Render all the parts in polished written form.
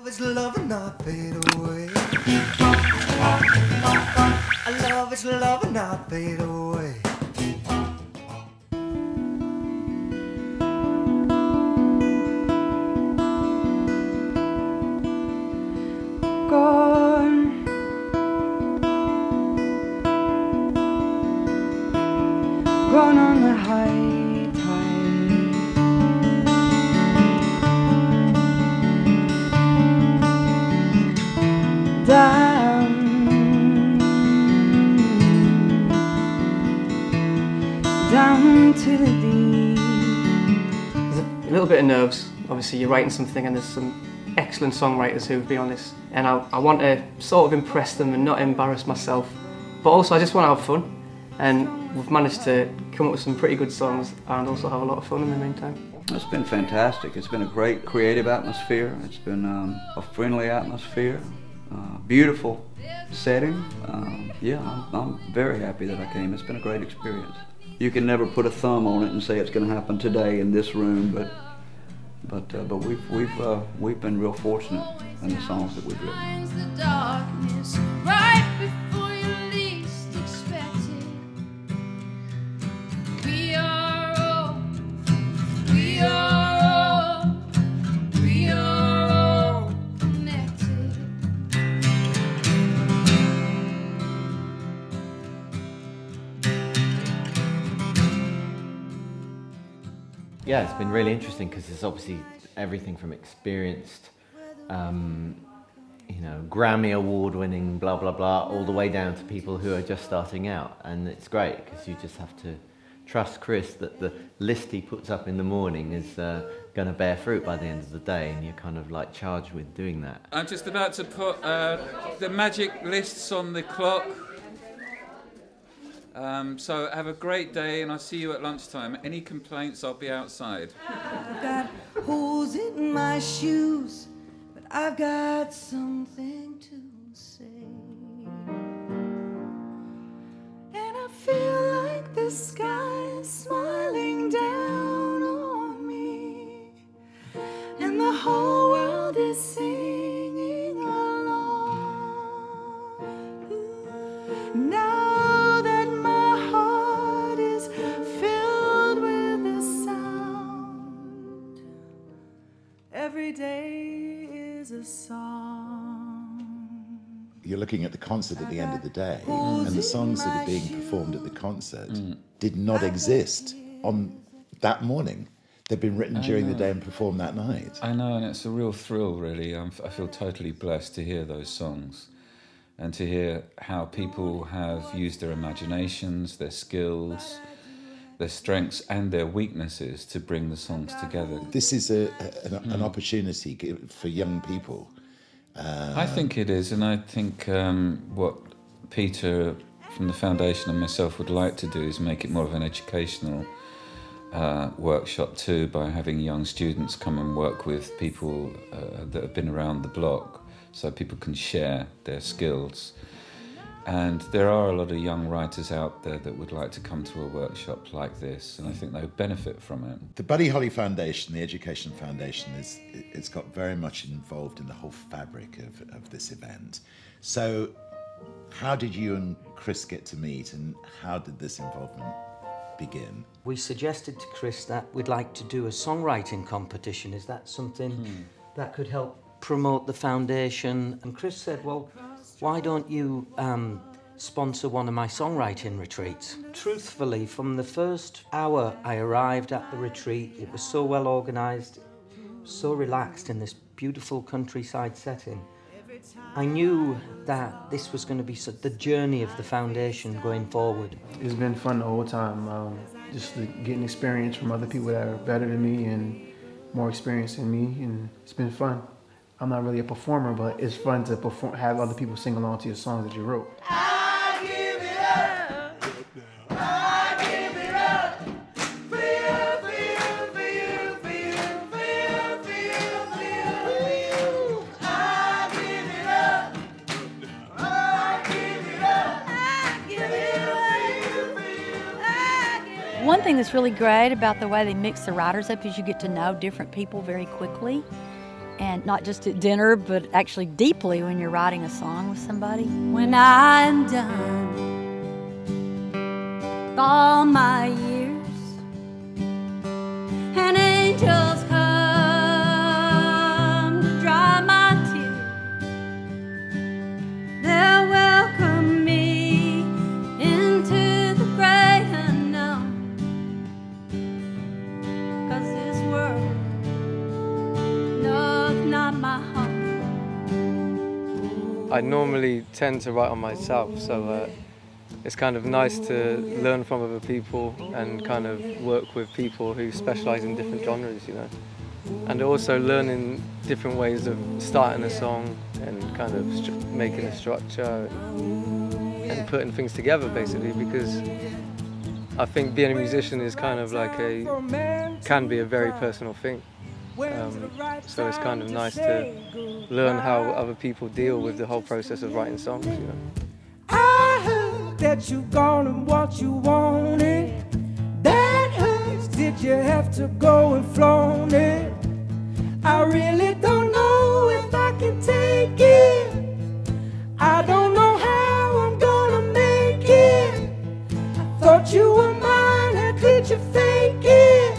is love and not fade away. Love is love and not fade away. Gone, gone on the high tide. Down, down to the deep. There's a little bit of nerves. Obviously you're writing something and there's some excellent songwriters who've been on this, and I want to sort of impress them and not embarrass myself, but also I just want to have fun, and we've managed to come up with some pretty good songs and also have a lot of fun in the meantime. It's been fantastic. It's been a great creative atmosphere. It's been a friendly atmosphere, beautiful setting. Yeah, I'm very happy that I came. It's been a great experience. You can never put a thumb on it and say it's going to happen today in this room, but we've been real fortunate in the songs that we've written. The darkness right before you least expect it. We are all connected. Yeah, it's been really interesting because it's obviously everything from experienced, you know, Grammy award-winning, blah blah blah, all the way down to people who are just starting out, and it's great because you just have to trust Chris that the list he puts up in the morning is going to bear fruit by the end of the day, and you're kind of like charged with doing that. I'm just about to put the magic lists on the clock. So have a great day, and I'll see you at lunchtime. Any complaints, I'll be outside. I've got holes in my shoes, but I've got something to say. And I feel like the sky is smiling down on me, and the whole world is singing along. Now every day is a song. You're looking at the concert at the end of the day, and the songs that are being performed at the concert did not exist on that morning. They've been written during the day and performed that night. I know, and it's a real thrill, really. I feel totally blessed to hear those songs and to hear how people have used their imaginations, their skills, their strengths and their weaknesses to bring the songs together. This is an opportunity for young people. I think it is, and I think what Peter from the Foundation and myself would like to do is make it more of an educational workshop too, by having young students come and work with people that have been around the block, so people can share their skills. And there are a lot of young writers out there that would like to come to a workshop like this, and I think they would benefit from it. The Buddy Holly Foundation, the Education Foundation, it's got very much involved in the whole fabric of this event. So how did you and Chris get to meet, and how did this involvement begin? We suggested to Chris that we'd like to do a songwriting competition. Is that something that could help promote the foundation? And Chris said, well, why don't you sponsor one of my songwriting retreats? Truthfully, from the first hour I arrived at the retreat, it was so well organised, so relaxed in this beautiful countryside setting. I knew that this was going to be the journey of the foundation going forward. It's been fun the whole time, just getting experience from other people that are better than me and more experienced than me, and it's been fun. I'm not really a performer, but it's fun to perform, have other people sing along to your songs that you wrote. I give it up. I give it up. For you, for you, for you, for you, for you, for you, for you, for you. I give it up. I give it up. I give it up for you, for you. One thing that's really great about the way they mix the writers up is you get to know different people very quickly. and not just at dinner, but actually deeply when you're writing a song with somebody. When I'm done with all my years and angels come to dry my tears, they'll welcome me into the great unknown, 'cause this world knows not my home. I normally tend to write on myself, so it's kind of nice to learn from other people and kind of work with people who specialise in different genres, you know. And also learning different ways of starting a song and kind of making a structure and putting things together, basically, because I think being a musician is kind of like can be a very personal thing. So it's kind of nice to learn how other people deal with the whole process of writing songs, you know. I heard that you gone and what you wanted. That hurts. Did you have to go and flaunt it? I really don't know if I can take it. I don't know how I'm gonna make it. I thought you were mine, how did you fake it?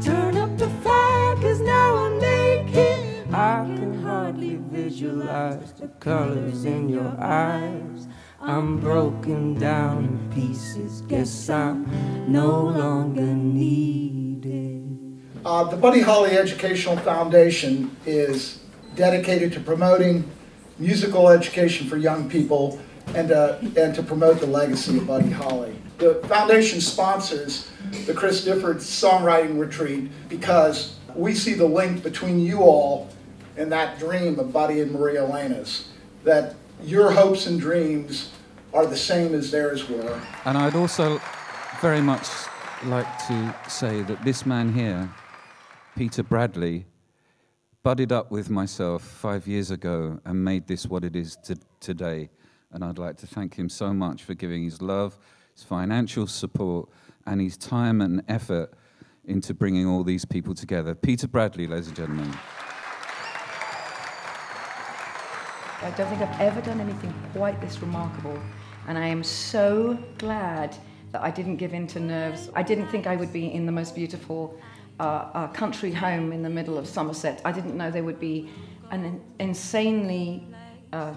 Turn up the fire, 'cause now I'm naked. I can hardly visualize the colors in your eyes. I'm broken down in pieces, guess I'm no longer needed. The Buddy Holly Educational Foundation is dedicated to promoting musical education for young people and to promote the legacy of Buddy Holly. The foundation sponsors the Chris Difford Songwriting Retreat because we see the link between you all and that dream of Buddy and Maria Elena's, that your hopes and dreams are the same as theirs were. And I'd also very much like to say that this man here, Peter Bradley, buddied up with myself 5 years ago and made this what it is today. And I'd like to thank him so much for giving his love, his financial support, and his time and effort into bringing all these people together. Peter Bradley, ladies and gentlemen. I don't think I've ever done anything quite this remarkable, and I am so glad that I didn't give in to nerves. I didn't think I would be in the most beautiful country home in the middle of Somerset. I didn't know there would be an insanely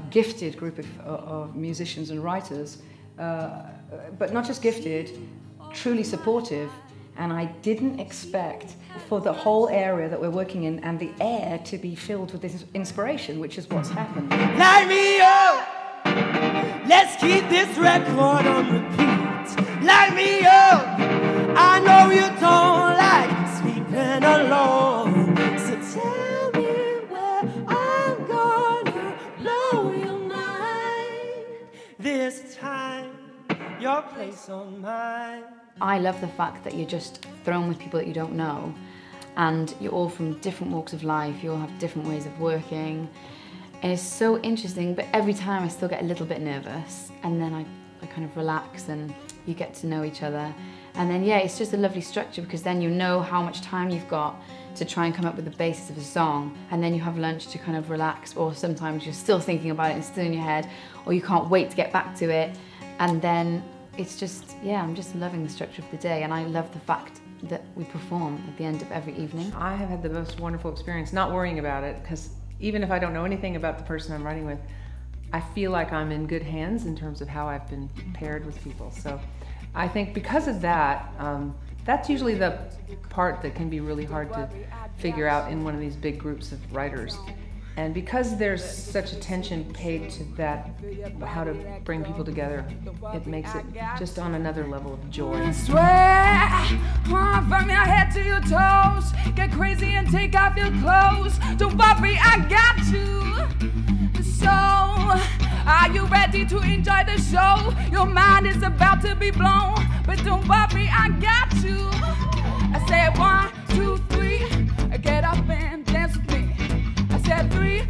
gifted group of musicians and writers, but not just gifted, truly supportive. And I didn't expect for the whole area that we're working in and the air to be filled with this inspiration, which is what's happened. Light me up, let's keep this record on repeat. Light me up, I know you don't like sleeping alone. So tell me where I'm gonna blow your mind. This time, your place on mine. I love the fact that you're just thrown with people that you don't know, and you're all from different walks of life, you all have different ways of working, and it's so interesting, but every time I still get a little bit nervous, and then I kind of relax and you get to know each other. And then yeah, it's just a lovely structure because then you know how much time you've got to try and come up with the basis of a song, and then you have lunch to kind of relax, or sometimes you're still thinking about it and still in your head, or you can't wait to get back to it, and then it's just, yeah, I'm just loving the structure of the day, and I love the fact that we perform at the end of every evening. I have had the most wonderful experience not worrying about it, because even if I don't know anything about the person I'm writing with, I feel like I'm in good hands in terms of how I've been paired with people. So I think because of that, that's usually the part that can be really hard to figure out in one of these big groups of writers. And because there's such attention paid to that, how to bring people together, it makes it just on another level of joy. I swear, from your head to your toes, get crazy and take off your clothes. Don't worry, I got you. So, are you ready to enjoy the show? Your mind is about to be blown, but don't worry, I got you. I said 1, 2, 3, get up and dance with me. I said 3,